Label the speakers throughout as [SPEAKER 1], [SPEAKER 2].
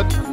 [SPEAKER 1] bud.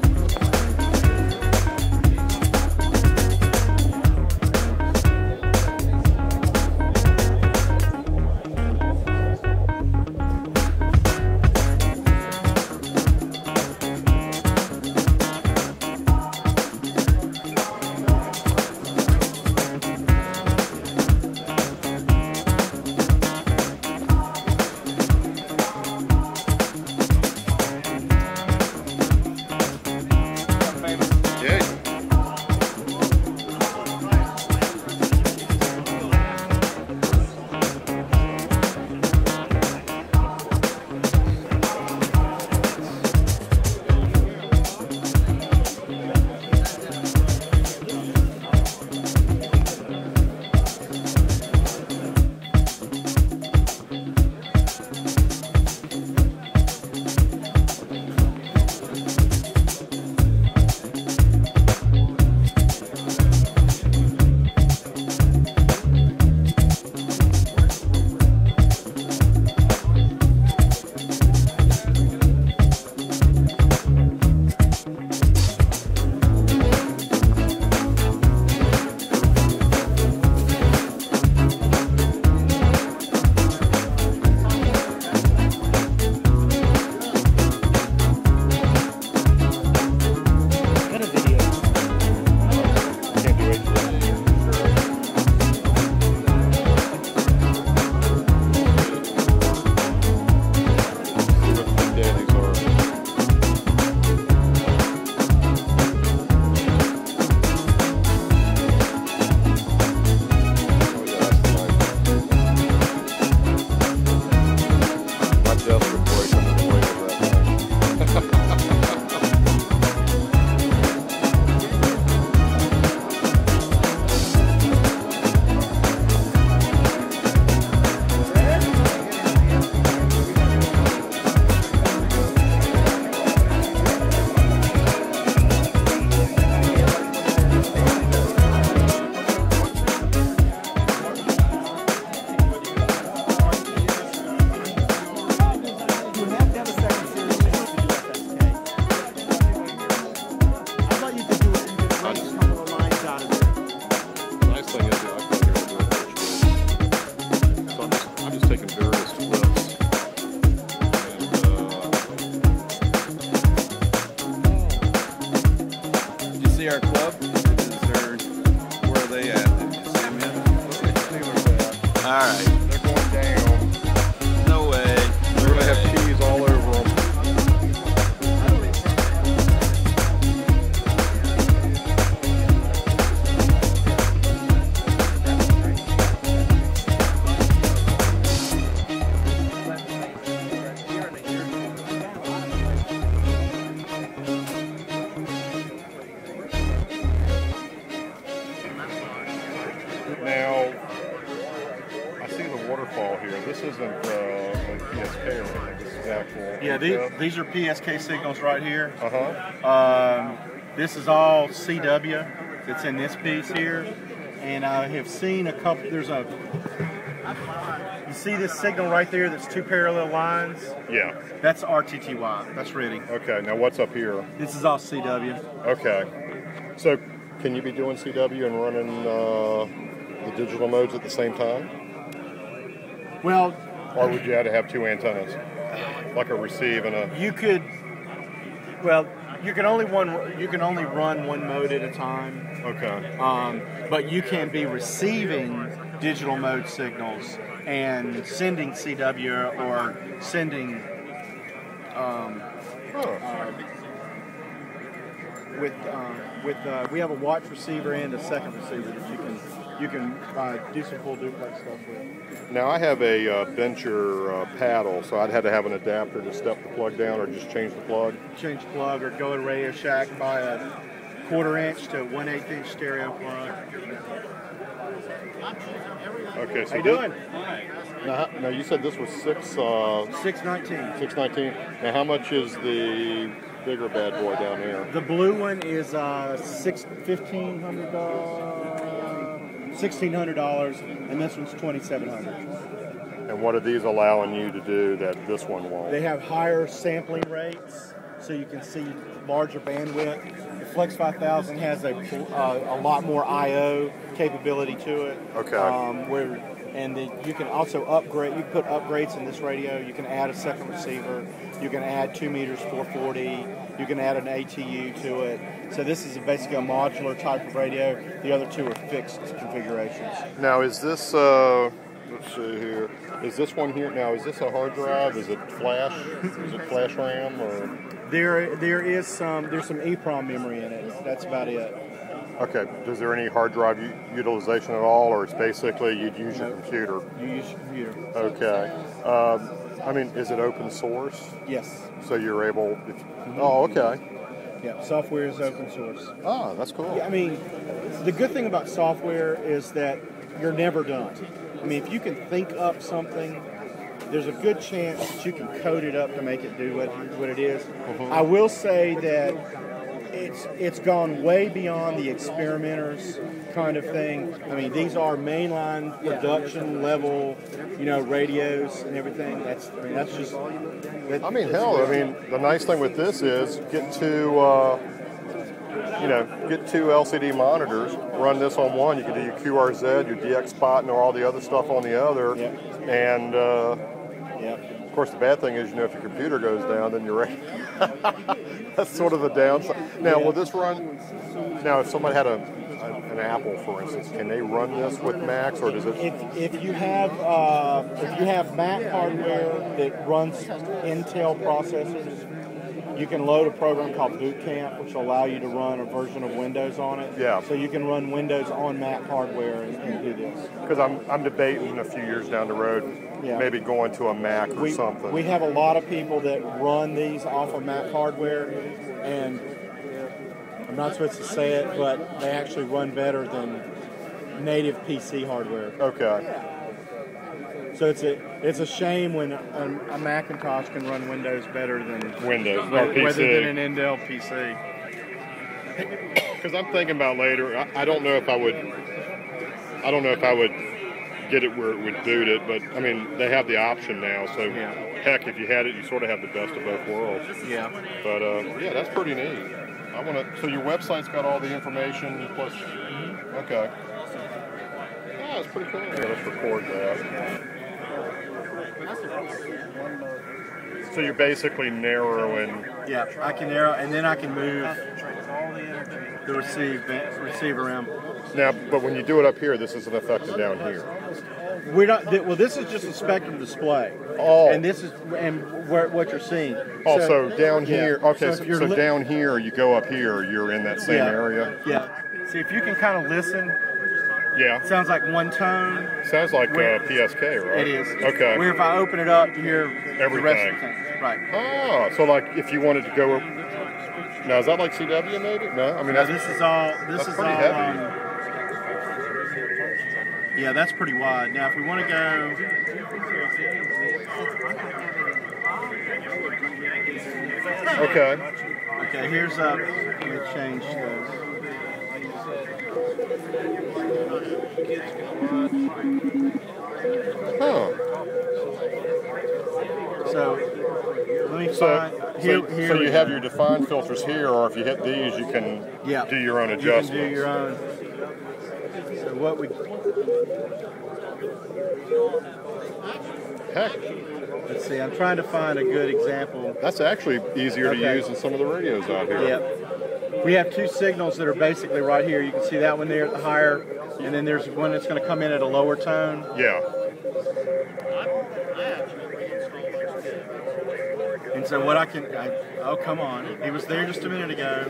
[SPEAKER 2] Our club? Where are they at? Did you see them yet? Alright.
[SPEAKER 1] They're going down.
[SPEAKER 2] No way.
[SPEAKER 1] They're going to have keys all over them. Now, I see the waterfall here. This isn't like PSK or anything. This is actual.
[SPEAKER 3] Yeah, these are PSK signals right here.
[SPEAKER 1] Uh-huh.
[SPEAKER 3] This is all CW that's in this piece here. And I have seen a couple, you see this signal right there that's two parallel lines?
[SPEAKER 1] Yeah.
[SPEAKER 3] That's RTTY. That's ready.
[SPEAKER 1] Okay, now what's up here?
[SPEAKER 3] This is all CW.
[SPEAKER 1] Okay. So, can you be doing CW and running the digital modes at the same time?
[SPEAKER 3] Well,
[SPEAKER 1] or would you have to have two antennas, like a receive and a?
[SPEAKER 3] You could. Well, you can only run one mode at a time.
[SPEAKER 1] Okay.
[SPEAKER 3] But you can be receiving digital mode signals and sending CW or sending. We have a watch receiver and a second receiver that you can do some full duplex stuff with.
[SPEAKER 1] Now I have a Venture paddle, so I'd have to have an adapter to step the plug down, or just change the plug.
[SPEAKER 3] Change the plug, or go to Radio Shack, buy a 1/4-inch to 1/8-inch stereo plug.
[SPEAKER 1] Okay, so
[SPEAKER 3] how you doing?
[SPEAKER 1] Now you said this was $619. $619. Now how much is the bigger bad boy down here?
[SPEAKER 3] The blue one is $1,600, and this one's $2,700.
[SPEAKER 1] And what are these allowing you to do that this one won't?
[SPEAKER 3] They have higher sampling rates, so you can see larger bandwidth. The Flex 5000 has a lot more I/O capability to it.
[SPEAKER 1] Okay.
[SPEAKER 3] You can also upgrade. You can put upgrades in this radio. You can add a second receiver. You can add 2 meters 440. You can add an ATU to it. So this is basically a modular type of radio. The other two are fixed configurations.
[SPEAKER 1] Now is this, let's see here, is this one here, now is this a hard drive? Is it flash? Is it flash RAM? Or?
[SPEAKER 3] There's some EEPROM memory in it. That's about it.
[SPEAKER 1] Okay, is there any hard drive utilization at all, or it's basically you'd use your computer?
[SPEAKER 3] You use your computer.
[SPEAKER 1] Okay. I mean, is it open source?
[SPEAKER 3] Yes.
[SPEAKER 1] So you're able, oh, okay.
[SPEAKER 3] Yeah, software is open source.
[SPEAKER 1] Oh, that's cool.
[SPEAKER 3] Yeah, I mean, the good thing about software is that you're never done. I mean, if you can think up something, there's a good chance that you can code it up to make it do what it is. I will say that it's gone way beyond the experimenters kind of thing. I mean, these are mainline production level, radios and everything. That's just.
[SPEAKER 1] I mean, hell, the nice thing with this is get two LCD monitors, run this on one. You can do your QRZ, your DX spot, and all the other stuff on the other.
[SPEAKER 3] Yep.
[SPEAKER 1] And of course, the bad thing is, if your computer goes down, then you're ready. That's sort of the downside. Now, will this run? Now, if somebody had an Apple, for instance, can they run this with Macs, or does it?
[SPEAKER 3] If you have Mac hardware that runs Intel processors, you can load a program called Boot Camp, which will allow you to run a version of Windows on it.
[SPEAKER 1] Yeah.
[SPEAKER 3] So you can run Windows on Mac hardware and do this.
[SPEAKER 1] Because I'm debating a few years down the road, maybe going to a Mac or something.
[SPEAKER 3] We have a lot of people that run these off of Mac hardware, and I'm not supposed to say it, but they actually run better than native PC hardware.
[SPEAKER 1] Okay.
[SPEAKER 3] So it's a shame when a Macintosh can run Windows better than
[SPEAKER 1] Windows or
[SPEAKER 3] rather
[SPEAKER 1] PC.
[SPEAKER 3] than an Intel PC.
[SPEAKER 1] Because I'm thinking about later. I don't know if I would get it where it would boot it, but I mean they have the option now. So heck, if you had it, you sort of have the best of both worlds.
[SPEAKER 3] Yeah.
[SPEAKER 1] But that's pretty neat. So your website's got all the information plus. Okay. Oh, that's pretty cool. Yeah, let's record that. So you're basically narrowing.
[SPEAKER 3] Yeah, I can narrow, and then I can move the receiver around.
[SPEAKER 1] Now, but when you do it up here, this isn't affected down here.
[SPEAKER 3] We're not. Well, this is just a spectrum display.
[SPEAKER 1] Oh.
[SPEAKER 3] And this is what you're seeing.
[SPEAKER 1] Oh, so down here. Okay,
[SPEAKER 3] So,
[SPEAKER 1] so down here, you go up here, you're in that same area.
[SPEAKER 3] Yeah. See, if you can kind of listen.
[SPEAKER 1] Yeah.
[SPEAKER 3] It sounds like one tone.
[SPEAKER 1] Sounds like PSK, right?
[SPEAKER 3] It is.
[SPEAKER 1] Okay.
[SPEAKER 3] Where if I open it up, you hear
[SPEAKER 1] everything.
[SPEAKER 3] The rest of the thing. Right.
[SPEAKER 1] Oh, so like if you wanted to go. Now, is that like CW maybe? No, I mean
[SPEAKER 3] this is all. This is
[SPEAKER 1] pretty
[SPEAKER 3] all,
[SPEAKER 1] heavy.
[SPEAKER 3] Yeah, that's pretty wide. Now, if we want to go.
[SPEAKER 1] Okay.
[SPEAKER 3] Okay. Here's let me change this.
[SPEAKER 1] Huh.
[SPEAKER 3] So let me find here.
[SPEAKER 1] So you have your defined filters here, or if you hit these, you can do your own adjustments.
[SPEAKER 3] You can do your own. So what we
[SPEAKER 1] heck.
[SPEAKER 3] Let's see. I'm trying to find a good example.
[SPEAKER 1] That's actually easier to use than some of the radios out here.
[SPEAKER 3] Yep. We have two signals that are basically right here. You can see that one there at the higher, and then there's one that's going to come in at a lower tone.
[SPEAKER 1] Yeah.
[SPEAKER 3] And so what oh, come on. He was there just a minute ago.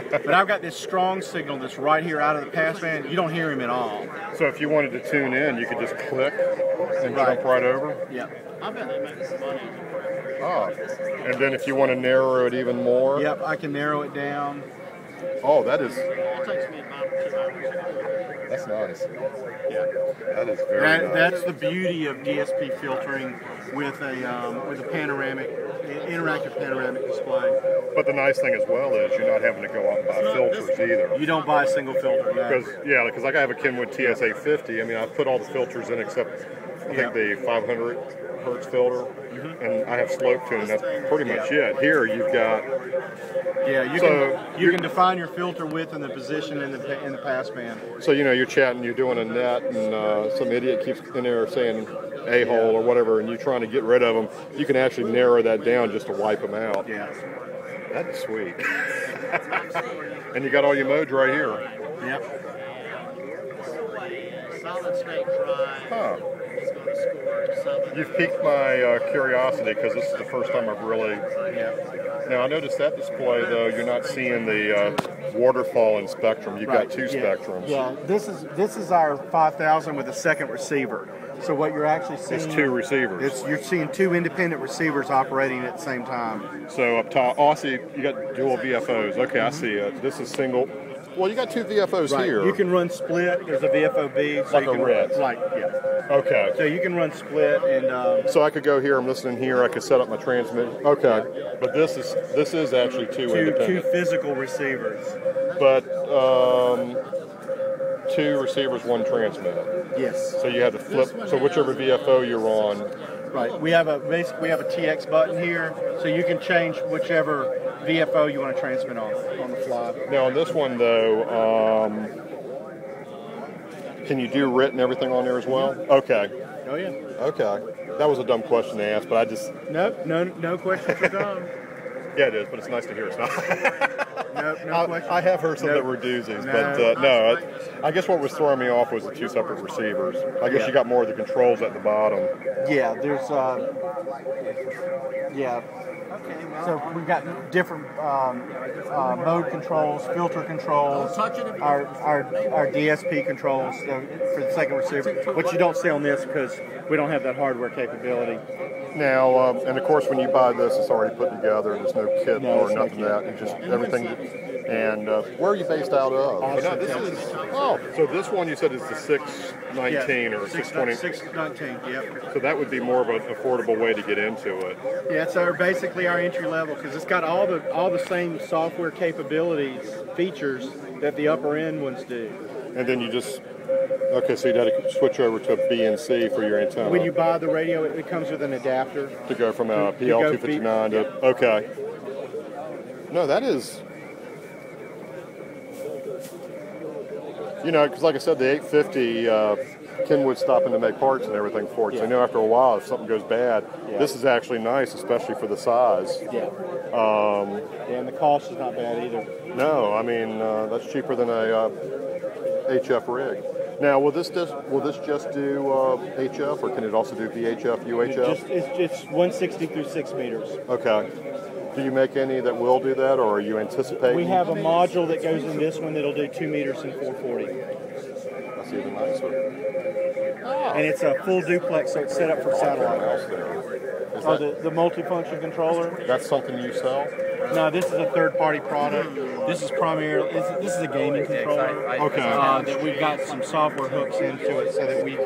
[SPEAKER 3] But I've got this strong signal that's right here out of the passband. You don't hear him at all.
[SPEAKER 1] So if you wanted to tune in, you could just click and jump right over?
[SPEAKER 3] Yeah.
[SPEAKER 1] Oh. And then if you want to narrow it even more?
[SPEAKER 3] Yep, I can narrow it down.
[SPEAKER 1] Oh, that is... That's nice.
[SPEAKER 3] Yeah.
[SPEAKER 1] That is very nice.
[SPEAKER 3] That's the beauty of DSP filtering with a panoramic, interactive panoramic display.
[SPEAKER 1] But the nice thing as well is you're not having to go out and buy filters either.
[SPEAKER 3] You don't buy a single filter.
[SPEAKER 1] Because like I have a Kenwood TSA 50. I mean, I've put all the filters in except I think the 500 hertz filter, and I have slope tune. That's pretty much it. Here you've got.
[SPEAKER 3] Yeah, you can define your filter width and the position in the pass band.
[SPEAKER 1] So you're chatting, you're doing a net, and some idiot keeps in there saying a-hole or whatever, and you're trying to get rid of them. You can actually narrow that down just to wipe them out.
[SPEAKER 3] Yeah,
[SPEAKER 1] that's sweet. And you got all your modes right here.
[SPEAKER 3] Yep.
[SPEAKER 4] Solid state drive.
[SPEAKER 1] Huh.
[SPEAKER 4] It's going to score.
[SPEAKER 1] You've piqued my curiosity because this is the first time I've really.
[SPEAKER 3] Yeah.
[SPEAKER 1] Now I noticed that display though you're not seeing the waterfall and spectrum. You've got two spectrums.
[SPEAKER 3] Yeah. This is our 5000 with a second receiver. So what you're actually seeing.
[SPEAKER 1] It's two receivers.
[SPEAKER 3] You're seeing two independent receivers operating at the same time.
[SPEAKER 1] So up top, I see you got dual VFOs. Okay, I see it. This is single. Well, you got two VFOs here.
[SPEAKER 3] You can run split. There's a VFOB. So
[SPEAKER 1] like
[SPEAKER 3] you can
[SPEAKER 1] a red.
[SPEAKER 3] yeah.
[SPEAKER 1] Okay.
[SPEAKER 3] So you can run split and.
[SPEAKER 1] So I could go here. I'm listening here. I could set up my transmit. Okay. But this is actually two independent.
[SPEAKER 3] Two physical receivers.
[SPEAKER 1] But two receivers, one transmitter.
[SPEAKER 3] Yes.
[SPEAKER 1] So you have to flip. So whichever VFO you're on.
[SPEAKER 3] Right. We have a TX button here, so you can change whichever VFO you want to transmit on the fly.
[SPEAKER 1] Now on this one though, can you do writ and everything on there as well? Okay.
[SPEAKER 3] Oh yeah.
[SPEAKER 1] Okay. That was a dumb question to ask, but I just.
[SPEAKER 3] No questions are dumb.
[SPEAKER 1] Yeah, it is, but it's nice to hear it's not.
[SPEAKER 3] No questions.
[SPEAKER 1] I have heard some that were doozies, but no. I guess what was throwing me off was the two separate receivers. I guess you got more of the controls at the bottom.
[SPEAKER 3] Yeah, there's So we've got different mode controls, filter controls, our DSP controls for the second receiver, which you don't see on this because we don't have that hardware capability.
[SPEAKER 1] Now, and of course, when you buy this, it's already put together. There's no kit or nothing that. It's just everything. And where are you based out of? So this one you said is the 619 or 620.
[SPEAKER 3] 619. Yep.
[SPEAKER 1] So that would be more of an affordable way to get into it.
[SPEAKER 3] Yeah, it's basically our entry level because it's got all the same software capabilities, features that the upper end ones do.
[SPEAKER 1] And then you just. Okay, so you'd have to switch over to a BNC for your antenna.
[SPEAKER 3] When you buy the radio, it comes with an adapter.
[SPEAKER 1] To go from a PL259 to... Okay. No, that is... because like I said, the 850, Kenwood's stopping to make parts and everything for it. So I know after a while, if something goes bad, this is actually nice, especially for the size.
[SPEAKER 3] Yeah. And the cost is not bad either.
[SPEAKER 1] No, I mean, that's cheaper than a HF rig. Now, will this just do HF, or can it also do VHF, UHF?
[SPEAKER 3] It's 160 through 6 meters.
[SPEAKER 1] Okay. Do you make any that will do that, or are you anticipating?
[SPEAKER 3] We have a module that goes in this one that'll do 2 meters and 440.
[SPEAKER 1] That's even nicer.
[SPEAKER 3] And it's a full duplex, so it's set up for satellite. The multifunction controller.
[SPEAKER 1] That's something you sell?
[SPEAKER 3] No, this is a third-party product. This is primarily this is a gaming controller.
[SPEAKER 1] Okay.
[SPEAKER 3] That we've got some software hooks into it so that you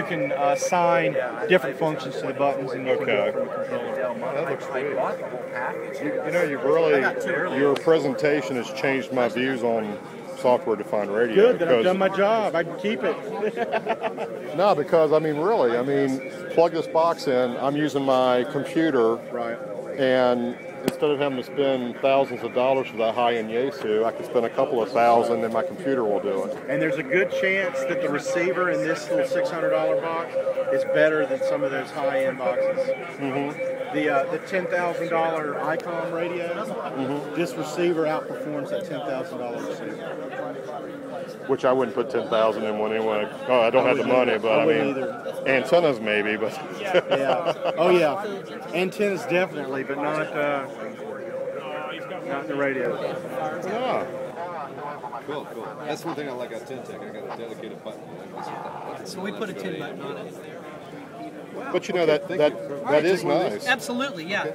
[SPEAKER 3] can assign different functions to the buttons and you can do it from a controller.
[SPEAKER 1] That looks sweet. Your presentation has changed my views on software-defined radio.
[SPEAKER 3] Good, that I've done my job. I can keep it.
[SPEAKER 1] No, because plug this box in. I'm using my computer,
[SPEAKER 3] right?
[SPEAKER 1] And instead of having to spend thousands of dollars for that high-end Yaesu, I can spend a couple of thousand, and my computer will do it.
[SPEAKER 3] And there's a good chance that the receiver in this little $600 box is better than some of those high-end boxes.
[SPEAKER 1] Mm-hmm.
[SPEAKER 3] The $10,000 Icom radio, this receiver outperforms that $10,000 receiver.
[SPEAKER 1] Which I wouldn't put 10,000 in one anyway. Oh, I don't have the money, but I mean, antennas maybe, but.
[SPEAKER 3] Yeah. Oh yeah, antennas definitely, but not the radio.
[SPEAKER 1] Yeah.
[SPEAKER 2] Cool. That's one thing I like about Tintec. I got a dedicated button.
[SPEAKER 4] So we put a 10 button on it.
[SPEAKER 1] But that is nice.
[SPEAKER 4] Absolutely, yeah.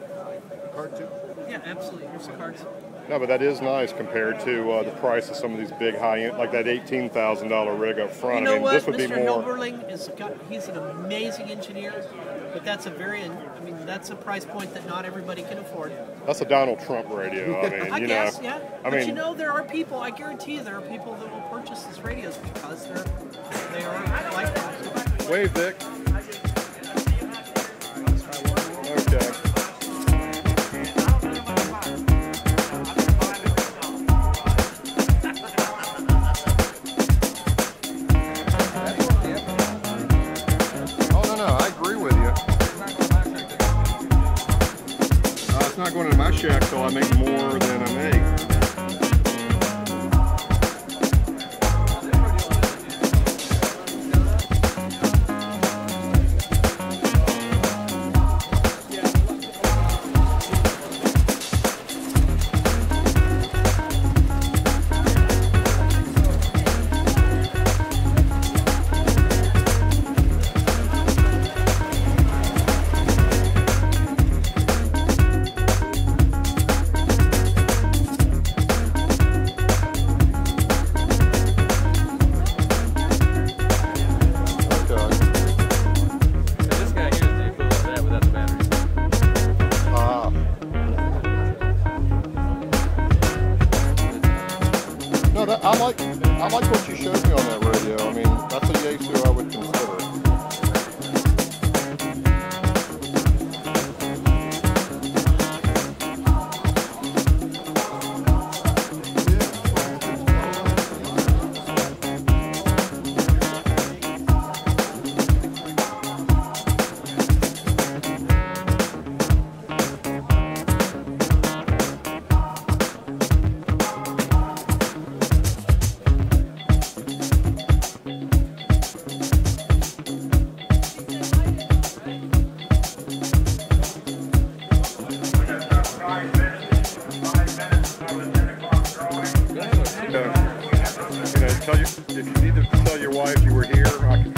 [SPEAKER 2] Card too?
[SPEAKER 4] Yeah, absolutely. Here's the cards.
[SPEAKER 1] No, but that is nice compared to the price of some of these big high-end, like that $18,000 rig up front.
[SPEAKER 4] You know what?
[SPEAKER 1] This would
[SPEAKER 4] Mr.
[SPEAKER 1] be more.
[SPEAKER 4] Hilberling he's an amazing engineer, but that's a price point that not everybody can afford.
[SPEAKER 1] That's a Donald Trump radio. I mean,
[SPEAKER 4] I guess, yeah.
[SPEAKER 1] I mean,
[SPEAKER 4] there are people. I guarantee you, there are people that will purchase these radios because they are like that.
[SPEAKER 1] Wave, Vic.
[SPEAKER 2] I make more than I make.
[SPEAKER 1] I like what you showed me on that radio. I mean, that's a Yaesu I would consider. If you need to tell your wife you were here, I can